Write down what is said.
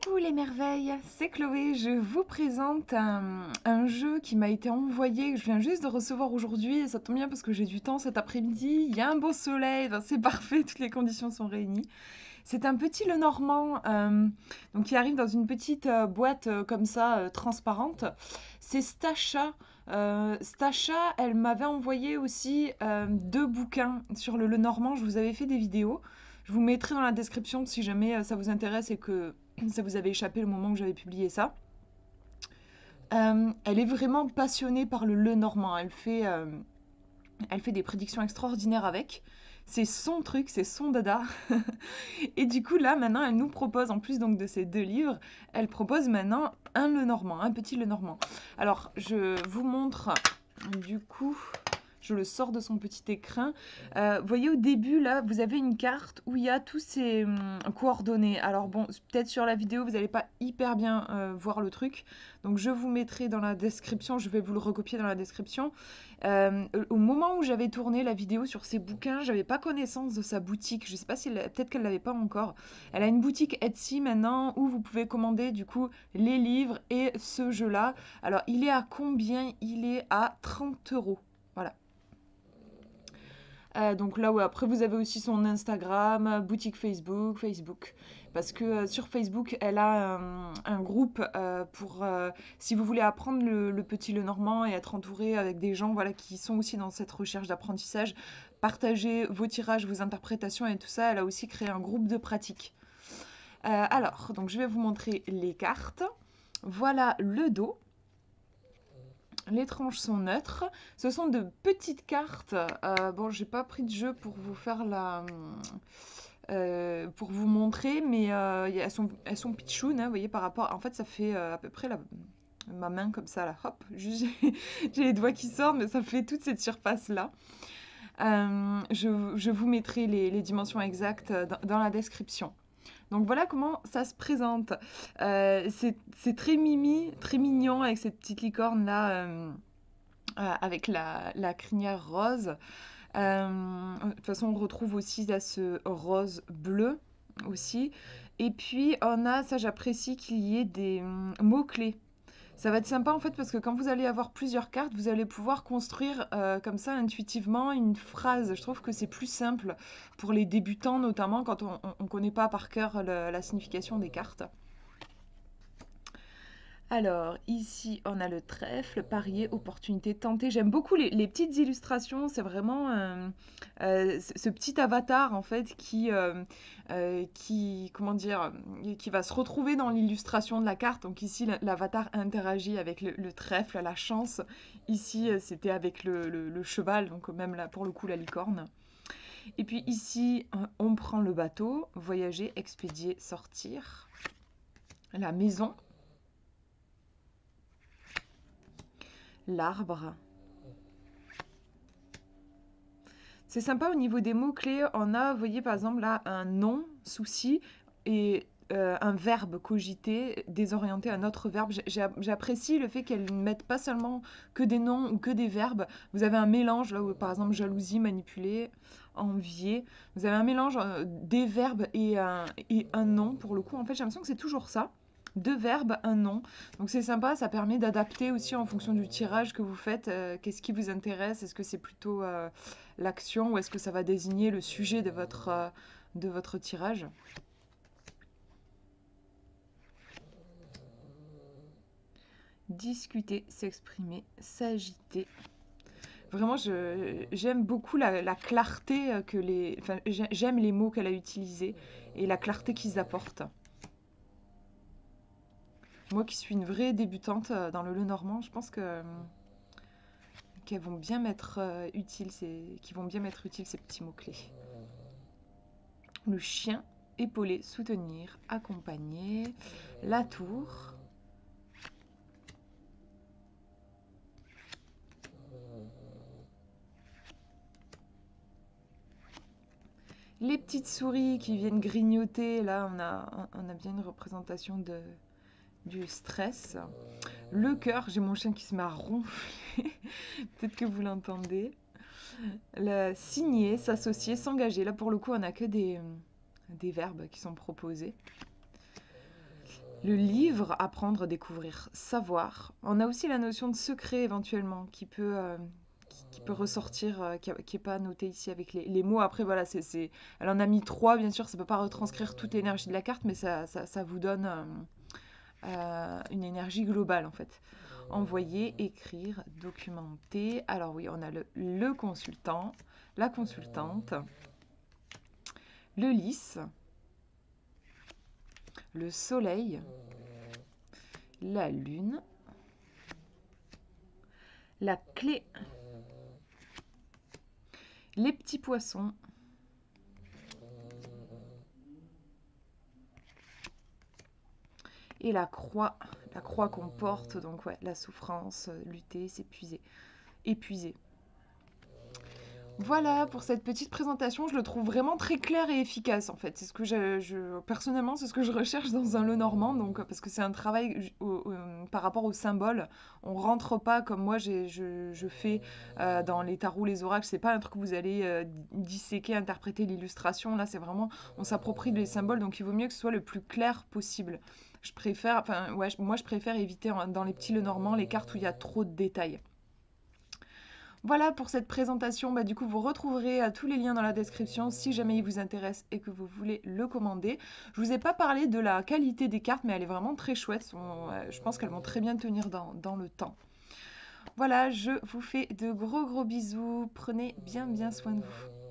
Coucou les merveilles, c'est Chloé. Je vous présente un jeu qui m'a été envoyé, que je viens juste de recevoir aujourd'hui, et ça tombe bien parce que j'ai du temps cet après-midi. Il y a un beau soleil, enfin, c'est parfait, toutes les conditions sont réunies. C'est un petit Lenormand donc qui arrive dans une petite boîte comme ça, transparente. C'est Stacha. Stacha, elle m'avait envoyé aussi deux bouquins sur le Lenormand. Je vous avais fait des vidéos. Je vous mettrai dans la description si jamais ça vous intéresse et que ça vous avait échappé le moment où j'avais publié ça. Elle est vraiment passionnée par le Lenormand. Elle fait des prédictions extraordinaires avec. C'est son truc, c'est son dada. Et du coup, là, maintenant, elle nous propose, en plus donc de ces deux livres, elle propose maintenant un Lenormand, un petit Lenormand. Alors, je vous montre, du coup, je le sors de son petit écrin. Vous voyez, au début, là, vous avez une carte où il y a tous ces coordonnées. Alors bon, peut-être sur la vidéo, vous n'allez pas hyper bien voir le truc. Donc, je vous mettrai dans la description, je vais vous le recopier dans la description. Au moment où j'avais tourné la vidéo sur ces bouquins, j'avais pas connaissance de sa boutique. Je sais pas si peut-être qu'elle l'avait pas encore. Elle a une boutique Etsy maintenant où vous pouvez commander du coup les livres et ce jeu-là. Alors il est à combien? Il est à 30 euros. Voilà. Donc là, ouais, après, vous avez aussi son Instagram, boutique Facebook, Facebook. Parce que sur Facebook, elle a un groupe pour, si vous voulez apprendre le petit Lenormand et être entouré avec des gens voilà, qui sont aussi dans cette recherche d'apprentissage, partager vos tirages, vos interprétations et tout ça, elle a aussi créé un groupe de pratique. Alors, donc je vais vous montrer les cartes. Voilà le dos. Les tranches sont neutres. Ce sont de petites cartes. Bon, j'ai pas pris de jeu pour vous faire pour vous montrer, mais elles sont pitchounes, hein, vous voyez, par rapport. En fait, ça fait à peu près ma main comme ça, là. Hop, j'ai les doigts qui sortent, mais ça fait toute cette surface-là. Je vous mettrai les dimensions exactes dans la description. Donc voilà comment ça se présente. C'est très mimi, très mignon avec cette petite licorne là, avec la crinière rose. De toute façon, on retrouve aussi là, ce rose bleu aussi. Et puis on a, ça j'apprécie qu'il y ait des mots-clés. Ça va être sympa en fait parce que quand vous allez avoir plusieurs cartes, vous allez pouvoir construire comme ça intuitivement une phrase. Je trouve que c'est plus simple pour les débutants, notamment quand on ne connaît pas par cœur la signification des cartes. Alors, ici, on a le trèfle, parier, opportunité, tenter. J'aime beaucoup les petites illustrations. C'est vraiment ce petit avatar, en fait, comment dire, qui va se retrouver dans l'illustration de la carte. Donc ici, l'avatar interagit avec le trèfle, la chance. Ici, c'était avec le cheval, donc même là, pour le coup, la licorne. Et puis ici, on prend le bateau, voyager, expédier, sortir. La maison. L'arbre. C'est sympa au niveau des mots-clés. On a, vous voyez, par exemple, là, un nom, souci, et un verbe, cogiter, désorienter, un autre verbe. J'apprécie le fait qu'elles ne mettent pas seulement que des noms ou que des verbes. Vous avez un mélange, là, où, par exemple, jalousie, manipuler, envier. Vous avez un mélange des verbes et un nom, pour le coup. En fait, j'ai l'impression que c'est toujours ça. Deux verbes, un nom. Donc c'est sympa, ça permet d'adapter aussi en fonction du tirage que vous faites. Qu'est-ce qui vous intéresse? Est-ce que c'est plutôt l'action ou est-ce que ça va désigner le sujet de votre tirage? Discuter, s'exprimer, s'agiter. Vraiment, j'aime beaucoup la clarté que les... Enfin, j'aime les mots qu'elle a utilisés et la clarté qu'ils apportent. Moi qui suis une vraie débutante dans le Lenormand, je pense que qu'elles vont bien mettre qui vont bien mettre utiles ces petits mots-clés. Le chien, épauler, soutenir, accompagner. La tour. Les petites souris qui viennent grignoter. Là, on a bien une représentation du stress. Le cœur, j'ai mon chien qui se met à ronfler. Peut-être que vous l'entendez. Le signer, s'associer, s'engager. Là, pour le coup, on n'a que des verbes qui sont proposés. Le livre, apprendre, découvrir, savoir. On a aussi la notion de secret éventuellement qui peut ressortir, qui est pas noté ici avec les mots. Après, voilà, elle en a mis trois, bien sûr, ça peut pas retranscrire toute l'énergie de la carte, mais ça vous donne une énergie globale en fait. Envoyer, écrire, documenter. Alors oui, on a le consultant, la consultante, le lys, le soleil, la lune, la clé, les petits poissons, et la croix qu'on porte, donc ouais, la souffrance, lutter, s'épuiser, épuiser. Voilà pour cette petite présentation, je le trouve vraiment très clair et efficace en fait. C'est ce que personnellement, c'est ce que je recherche dans un Lenormand, donc parce que c'est un travail par rapport aux symboles. On rentre pas comme moi je fais dans les tarots, les oracles. C'est pas un truc que vous allez disséquer, interpréter l'illustration. Là, c'est vraiment on s'approprie les symboles, donc il vaut mieux que ce soit le plus clair possible. Je préfère, enfin ouais, moi je préfère éviter dans les petits Lenormand les cartes où il y a trop de détails. Voilà pour cette présentation. Bah, du coup, vous retrouverez tous les liens dans la description si jamais il vous intéresse et que vous voulez le commander. Je vous ai pas parlé de la qualité des cartes, mais elle est vraiment très chouette. Je pense qu'elles vont très bien tenir dans le temps. Voilà, je vous fais de gros bisous. Prenez bien soin de vous.